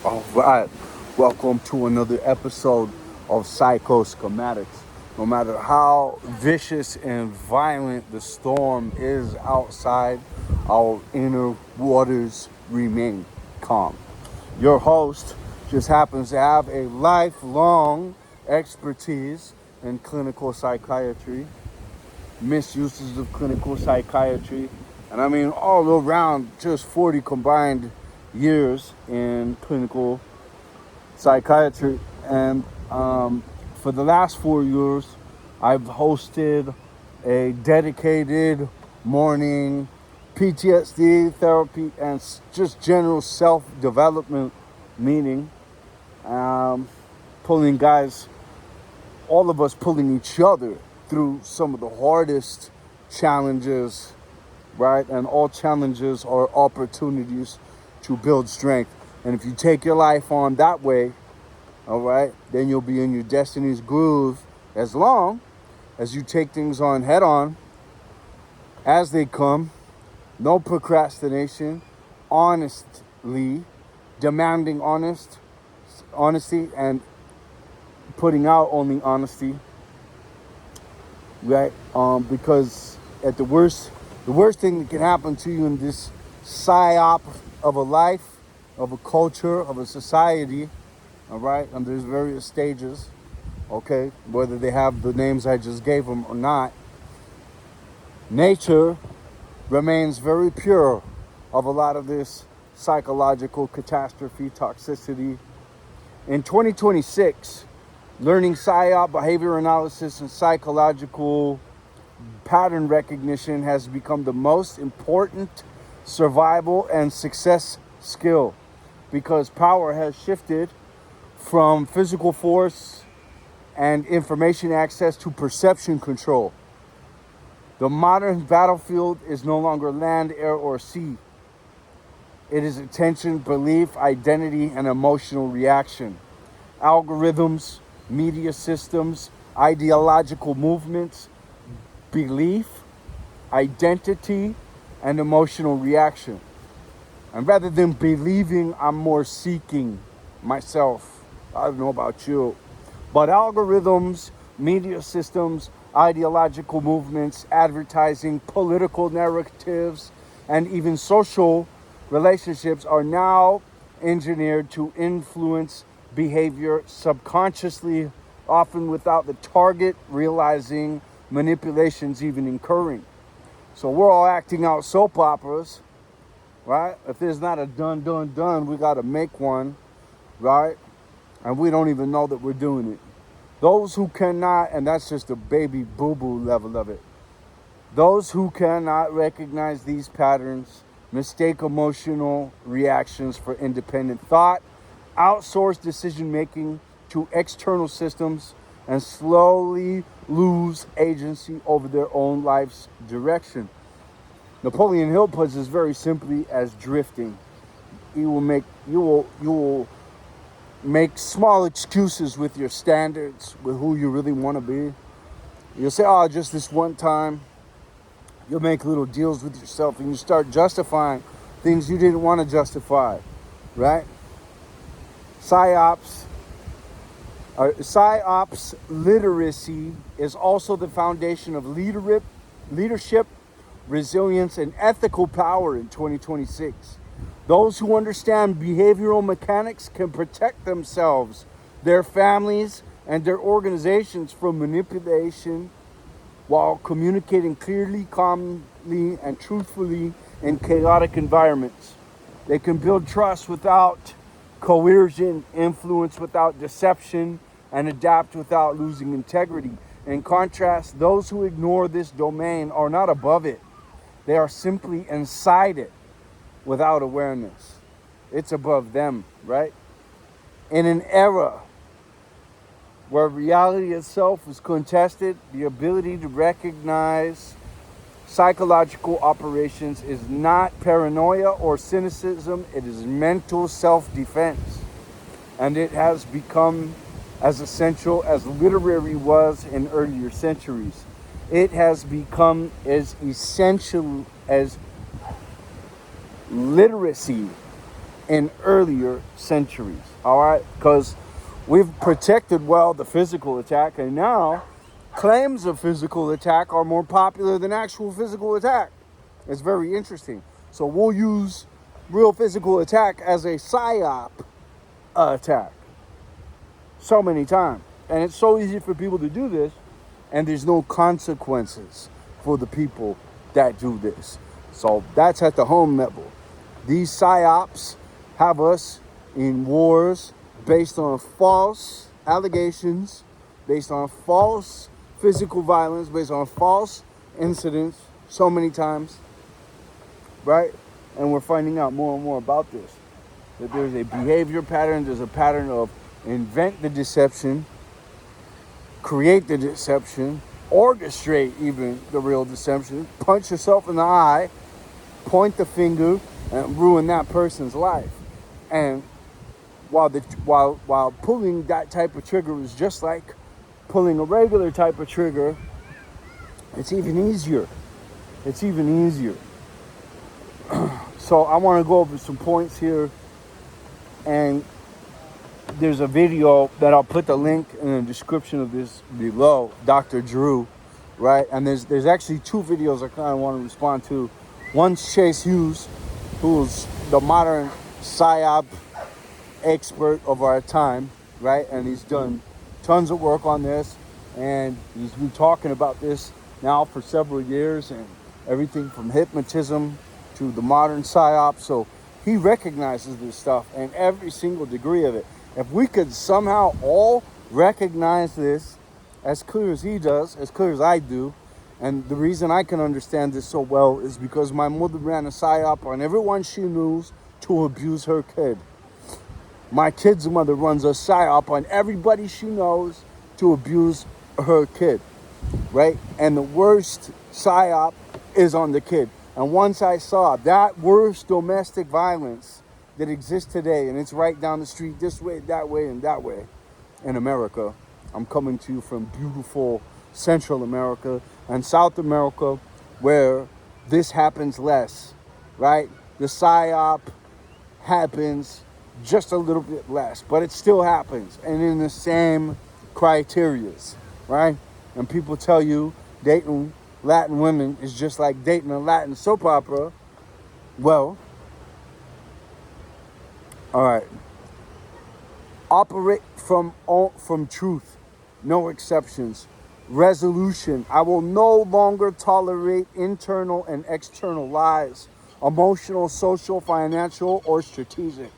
All right, welcome to another episode of Schematics. No matter how vicious and violent the storm is outside, our inner waters remain calm. Your host just happens to have a lifelong expertise in clinical psychiatry, misuses of clinical psychiatry, and I mean all around just 40 combined years in clinical psychiatry. And for the last 4 years, I've hosted a dedicated morning PTSD therapy and just general self-development meeting, pulling guys, all of us pulling each other through some of the hardest challenges, right? And all challenges are opportunities to build strength. And if you take your life on that way, all right, then you'll be in your destiny's groove as long as you take things on head on as they come. No procrastination, honestly, demanding honesty and putting out only honesty, right? Because at the worst thing that can happen to you in this psyop of a life, of a culture, of a society, all right, and there's various stages, okay, whether they have the names I just gave them or not, nature remains very pure of a lot of this psychological catastrophe, toxicity. In 2026, learning PsyOps, behavior analysis, and psychological pattern recognition has become the most important survival and success skill, because power has shifted from physical force and information access to perception control. The modern battlefield is no longer land, air, or sea. It is attention, belief, identity, and emotional reaction. Algorithms, media systems, ideological movements, belief, identity, and emotional reaction. And rather than believing, I'm more seeking myself. I don't know about you. But algorithms, media systems, ideological movements, advertising, political narratives, and even social relationships are now engineered to influence behavior subconsciously, often without the target realizing manipulations even occurring. So we're all acting out soap operas, right? If there's not a done, we got to make one, right? And we don't even know that we're doing it. Those who cannot, and that's just a baby boo-boo level of it, those who cannot recognize these patterns mistake emotional reactions for independent thought, outsource decision-making to external systems, and slowly lose agency over their own life's direction. Napoleon Hill puts this very simply as drifting. You will make small excuses with your standards, with who you really want to be. You'll say, oh, just this one time. You'll make little deals with yourself and you start justifying things you didn't want to justify, right? PsyOps literacy is also the foundation of leadership, resilience, and ethical power in 2026. Those who understand behavioral mechanics can protect themselves, their families, and their organizations from manipulation while communicating clearly, calmly, and truthfully in chaotic environments. They can build trust without coercion, influence without deception, and adapt without losing integrity. In contrast, those who ignore this domain are not above it. They are simply inside it without awareness. It's above them, right? In an era where reality itself is contested, the ability to recognize psychological operations is not paranoia or cynicism, it is mental self-defense. And it has become as essential as literary was in earlier centuries. It has become as essential as literacy in earlier centuries, all right? Because we've protected, well, the physical attack, and now claims of physical attack are more popular than actual physical attack. It's very interesting. So we'll use real physical attack as a PsyOp attack so many times. And it's so easy for people to do this, and there's no consequences for the people that do this. So that's at the home level. These PsyOps have us in wars based on false allegations, based on false physical violence, based on false incidents so many times, right? And we're finding out more and more about this. That there's a behavior pattern, there's a pattern of invent the deception, create the deception, orchestrate even the real deception, punch yourself in the eye, point the finger, and ruin that person's life. And while pulling that type of trigger is just like pulling a regular type of trigger, it's even easier. It's even easier. So I want to go over some points here, and there's a video that I'll put the link in the description of this below, Dr. Drew, right? And there's actually two videos I kind of want to respond to. One's Chase Hughes, who's the modern PsyOp expert of our time, right? And he's done tons of work on this, and he's been talking about this now for several years, and everything from hypnotism to the modern PsyOp. So he recognizes this stuff and every single degree of it. If we could somehow all recognize this as clear as he does, as clear as I do, and the reason I can understand this so well is because my mother ran a PsyOp on everyone she knew to abuse her kid. My kid's mother runs a PsyOp on everybody she knows to abuse her kid, right? And the worst PsyOp is on the kid. And once I saw that worst domestic violence that exists today, and it's right down the street, this way, and that way, in America. I'm coming to you from beautiful Central America and South America, where this happens less, right? The PsyOp happens just a little bit less, but it still happens, and in the same criterias, right? And people tell you dating Latin women is just like dating a Latin soap opera. Well, all right. Operate from truth, no exceptions. Resolution: I will no longer tolerate internal and external lies, emotional, social, financial, or strategic.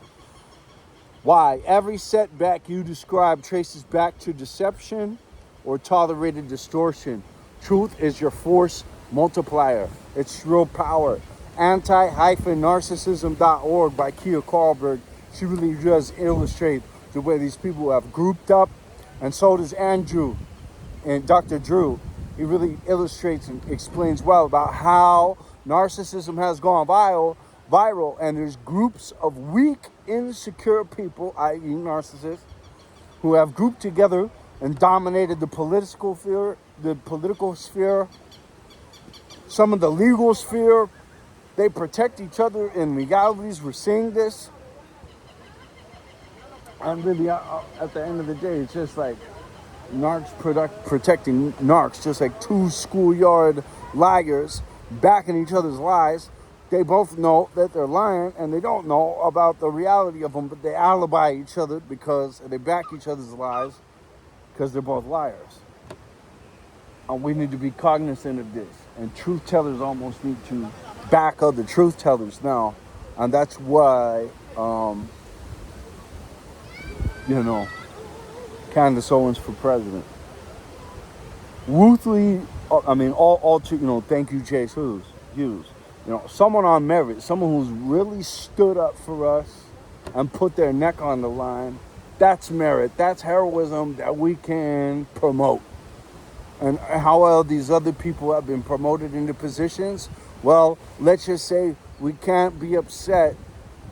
Why? Every setback you describe traces back to deception or tolerated distortion. Truth is your force multiplier. It's real power. Anti-narcissism.org by Kia Karlberg. She really does illustrate the way these people have grouped up, and so does Andrew and Dr. Drew. He really illustrates and explains well about how narcissism has gone viral, and there's groups of weak, insecure people, i.e. narcissists, who have grouped together and dominated the political sphere, some of the legal sphere. They protect each other in legalities. We're seeing this. And really, at the end of the day, it's just like narcs protecting narcs, just like two schoolyard liars backing each other's lies. They both know that they're lying, and they don't know about the reality of them, but they alibi each other because they back each other's lies because they're both liars. And we need to be cognizant of this. And truth tellers almost need to back other truth tellers now. And that's why, Candace Owens for president. Ruthlessly, thank you, Chase Hughes. Someone on merit, someone who's really stood up for us and put their neck on the line. That's merit. That's heroism that we can promote. And how well these other people have been promoted into positions, well, let's just say we can't be upset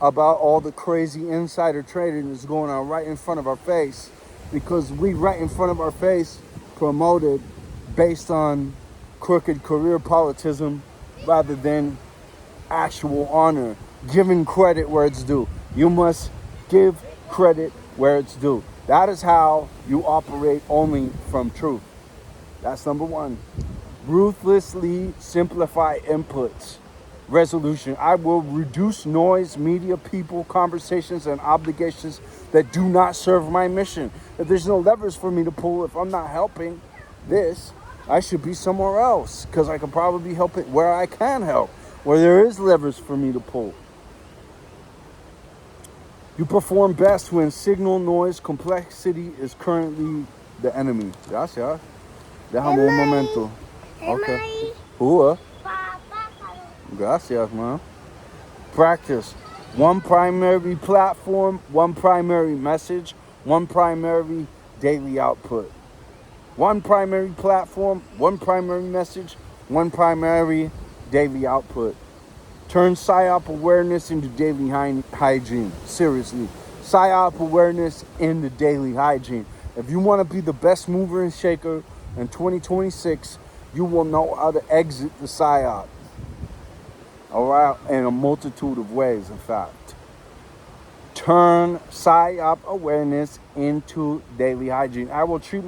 about all the crazy insider trading that's going on right in front of our face, because we right in front of our face promoted based on crooked career politism rather than actual honor, giving credit where it's due. You must give credit where it's due. That is how you operate only from truth. That's number one. Ruthlessly simplify inputs. Resolution. I will reduce noise, media, people, conversations, and obligations that do not serve my mission. If there's no levers for me to pull, if I'm not helping this, I should be somewhere else, because I could probably help it where I can help, where there is levers for me to pull. You perform best when signal, noise, complexity is currently the enemy. Gracias. Déjame un momento. Okay. Gracias, man. Practice. One primary platform, one primary message, one primary daily output. One primary platform, one primary message, one primary daily output. Turn PsyOp awareness into daily hygiene. Seriously. PsyOp awareness into daily hygiene. If you want to be the best mover and shaker in 2026, you will know how to exit the PsyOp. All right? In a multitude of ways, in fact. Turn PsyOp awareness into daily hygiene. I will treat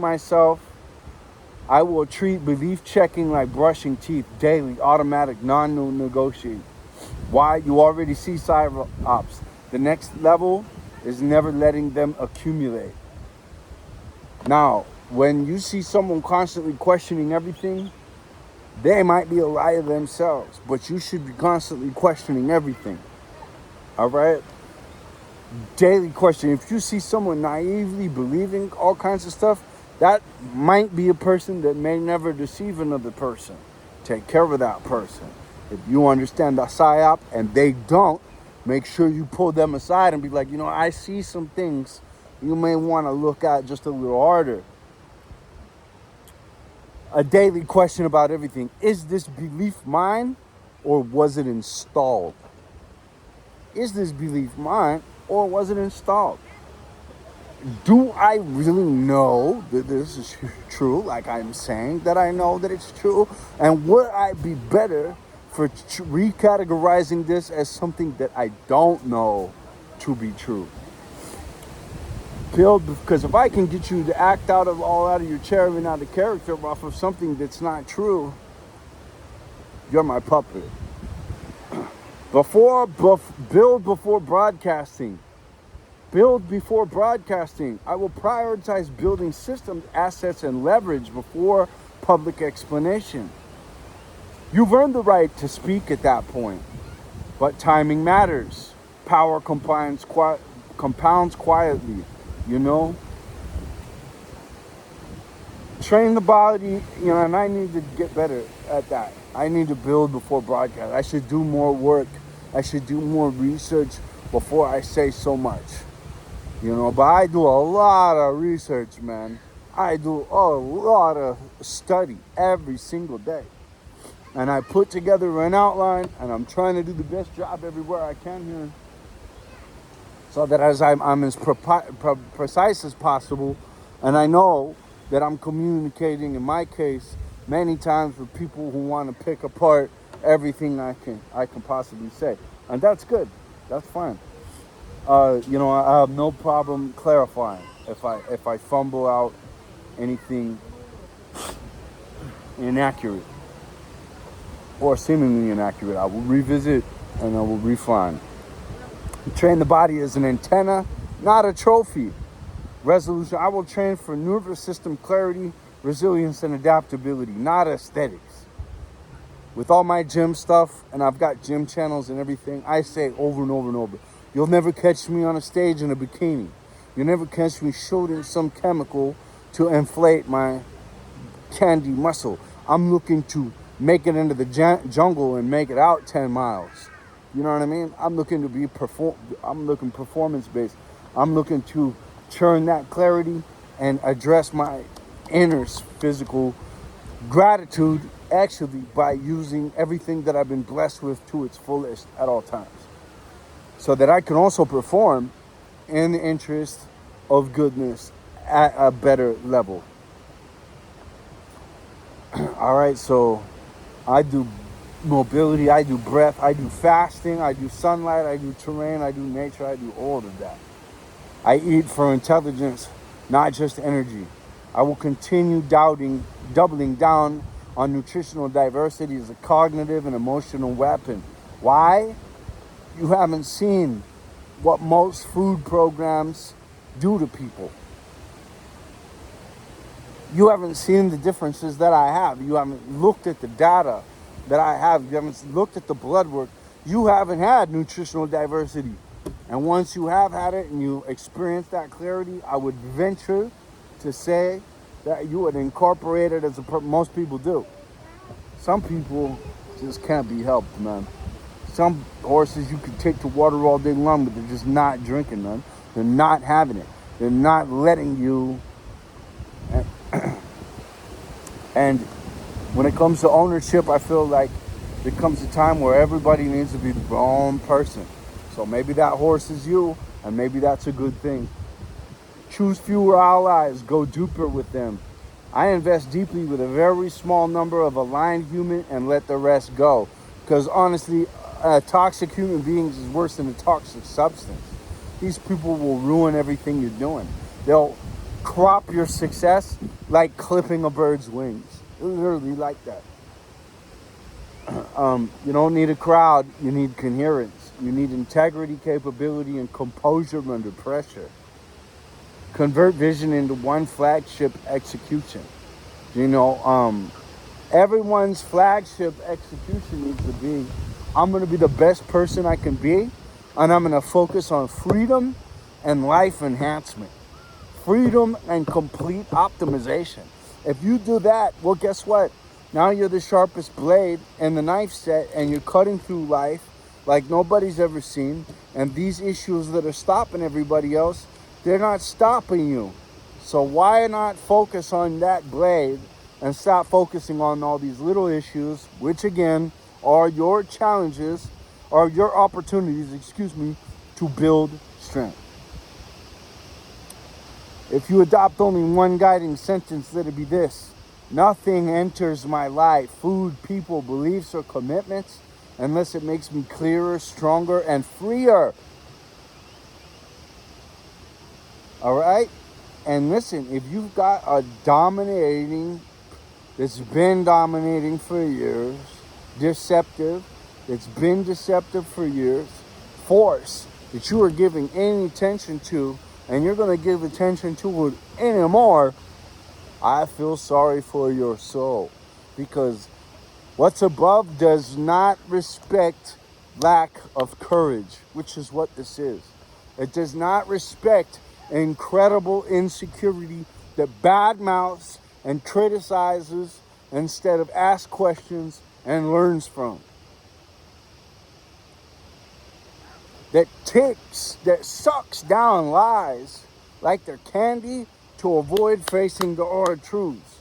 belief checking like brushing teeth, daily, automatic, non-negotiable. Why? You already see PsyOps. The next level is never letting them accumulate. Now, when you see someone constantly questioning everything, they might be a liar themselves, but you should be constantly questioning everything. All right? Daily question. If you see someone naively believing all kinds of stuff, that might be a person that may never deceive another person. Take care of that person. If you understand the PsyOp and they don't, make sure you pull them aside and be like, I see some things you may want to look at just a little harder. A daily question about everything. Is this belief mine or was it installed? Is this belief mine or was it installed? Do I really know that this is true, like I'm saying that I know that it's true? And would I be better for recategorizing this as something that I don't know to be true? Because if I can get you to act out of your chair and out of character off of something that's not true, you're my puppet. Build before broadcasting. Build before broadcasting. I will prioritize building systems, assets, and leverage before public explanation. You've earned the right to speak at that point, but timing matters. Power compounds quietly, Train the body, and I need to get better at that. I need to build before broadcast. I should do more work. I should do more research before I say so much. But I do a lot of research, man. I do a lot of study every single day. And I put together an outline, and I'm trying to do the best job everywhere I can here. So that as I'm as precise as possible, and I know that I'm communicating, in my case, many times with people who want to pick apart everything I can possibly say. And that's good. That's fine. I have no problem clarifying if I fumble out anything inaccurate or seemingly inaccurate. I will revisit and I will refine. Train the body as an antenna, not a trophy. Resolution. I will train for nervous system clarity, resilience, and adaptability, not aesthetics. With all my gym stuff, and I've got gym channels and everything, I say over and over and over, you'll never catch me on a stage in a bikini. You'll never catch me shooting some chemical to inflate my candy muscle. I'm looking to make it into the jungle and make it out 10 miles. You know what I mean? I'm looking to be performance-based. I'm looking to churn that clarity and address my inner physical gratitude, actually, by using everything that I've been blessed with to its fullest at all times. So that I can also perform in the interest of goodness at a better level. All right, so I do mobility, I do breath, I do fasting, I do sunlight, I do terrain, I do nature, I do all of that. I eat for intelligence, not just energy. I will continue doubling down on nutritional diversity as a cognitive and emotional weapon. Why? You haven't seen what most food programs do to people. You haven't seen the differences that I have. You haven't looked at the data that I have. You haven't looked at the blood work. You haven't had nutritional diversity. And once you have had it and you experience that clarity, I would venture to say that you would incorporate it as most people do. Some people just can't be helped, man. Some horses you could take to water all day long, but they're just not drinking, man. They're not having it. They're not letting you. And when it comes to ownership, I feel like there comes a time where everybody needs to be their own person. So maybe that horse is you, and maybe that's a good thing. Choose fewer allies, go deeper with them. I invest deeply with a very small number of aligned humans and let the rest go. Because honestly, toxic human beings is worse than a toxic substance. These people will ruin everything you're doing. They'll crop your success like clipping a bird's wings. Literally like that. You don't need a crowd, you need coherence. You need integrity, capability, and composure under pressure. Convert vision into one flagship execution. Everyone's flagship execution needs to be, I'm going to be the best person I can be, and I'm going to focus on freedom and life enhancement. Freedom and complete optimization. If you do that, well, guess what? Now you're the sharpest blade in the knife set, and you're cutting through life like nobody's ever seen. And these issues that are stopping everybody else, they're not stopping you. So why not focus on that blade and stop focusing on all these little issues, which again are your challenges, or your opportunities, to build strength. If you adopt only one guiding sentence, let it be this: nothing enters my life, food, people, beliefs, or commitments, unless it makes me clearer, stronger, and freer. All right? And listen, if you've got a that's been dominating for years, deceptive, that's been deceptive for years, force that you are giving any attention to, and you're going to give attention to it anymore, I feel sorry for your soul. Because what's above does not respect lack of courage, which is what this is. It does not respect incredible insecurity that badmouths and criticizes instead of asks questions and learns from. That sucks down lies like they're candy to avoid facing the hard truths.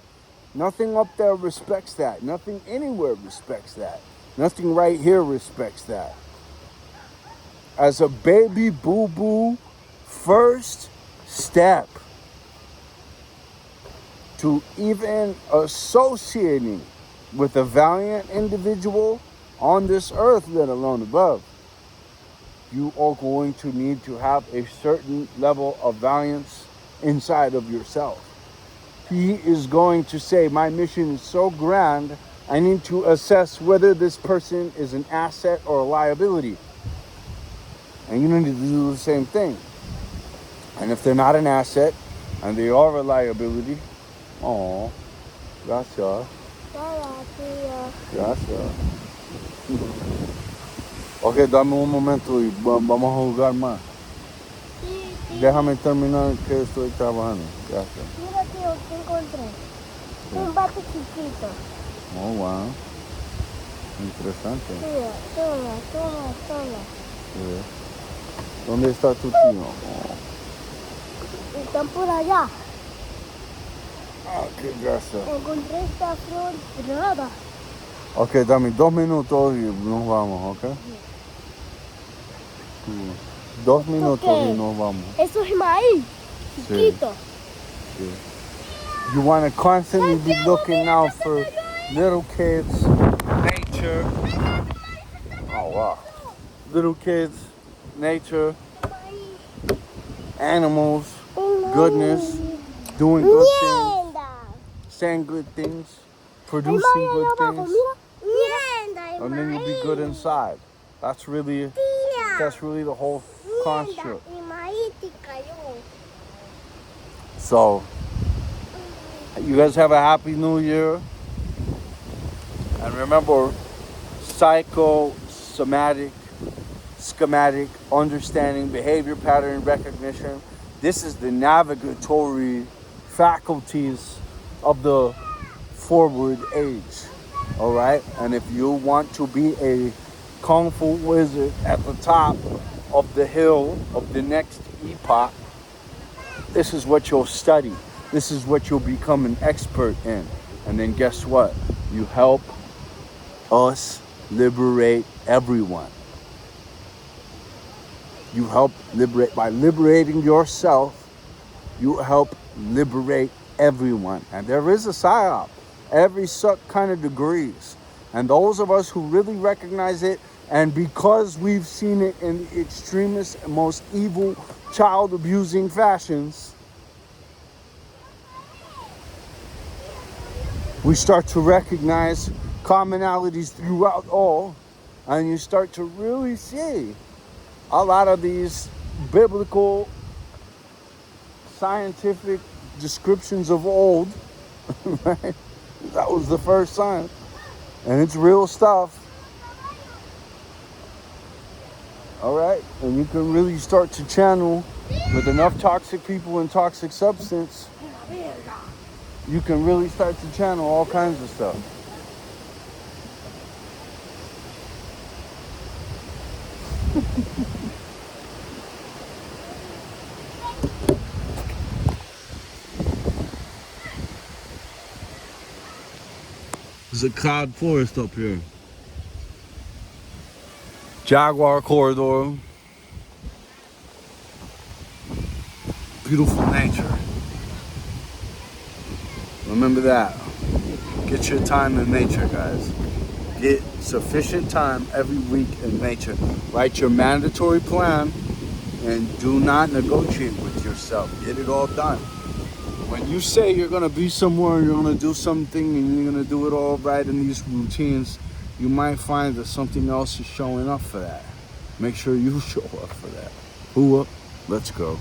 Nothing up there respects that. Nothing anywhere respects that. Nothing right here respects that. As a baby boo-boo, first step to even associating with a valiant individual on this earth, let alone above, you are going to need to have a certain level of valiance inside of yourself. He is going to say, my mission is so grand, I need to assess whether this person is an asset or a liability. And you need to do the same thing. And if they're not an asset and they are a liability, oh, gracias. Gracias. Ok, dame un momento y vamos a jugar más. Déjame terminar que estoy trabajando. Gracias. Mira, tío, ¿qué encontré? Un bate chiquito. Oh, wow. Interesante. Mira, toma. Sí. ¿Dónde está tu tío? Oh. Están por allá. Ah, qué gracia. Encontré esta flor rara. Ok, dame 2 minutos y nos vamos, ok? Sí. 2 minutos y nos vamos. Eso es maíz, chiquito. Sí. You want to constantly be looking out for little kids, nature. nature. Oh wow. Little kids, nature, animals, goodness, doing good things, saying good things, producing good things, and then you'll be good inside. That's really the whole construct. So, you guys have a happy new year. And remember, psychosomatic, schematic, understanding, behavior pattern recognition. This is the navigatory faculties of the forward age. All right? And if you want to be a Kung Fu wizard at the top of the hill of the next epoch, this is what you'll study. This is what you'll become an expert in. And then guess what? You help us liberate everyone. You help liberate, by liberating yourself, you help liberate everyone. And there is a PsyOp, every kind of degrees. And those of us who really recognize it, and because we've seen it in the extremist and most evil child abusing fashions, we start to recognize commonalities throughout all, and you start to really see a lot of these biblical, scientific descriptions of old, right? That was the first sign. And it's real stuff. All right? And you can really start to channel with enough toxic people and toxic substance. You can really start to channel all kinds of stuff. There's a cloud forest up here. Jaguar corridor. Beautiful nature. Remember that. Get your time in nature, guys. Get sufficient time every week in nature. Write your mandatory plan and do not negotiate with yourself. Get it all done. When you say you're going to be somewhere, you're going to do something, and you're going to do it all right in these routines, you might find that something else is showing up for that. Make sure you show up for that. Who up? Let's go.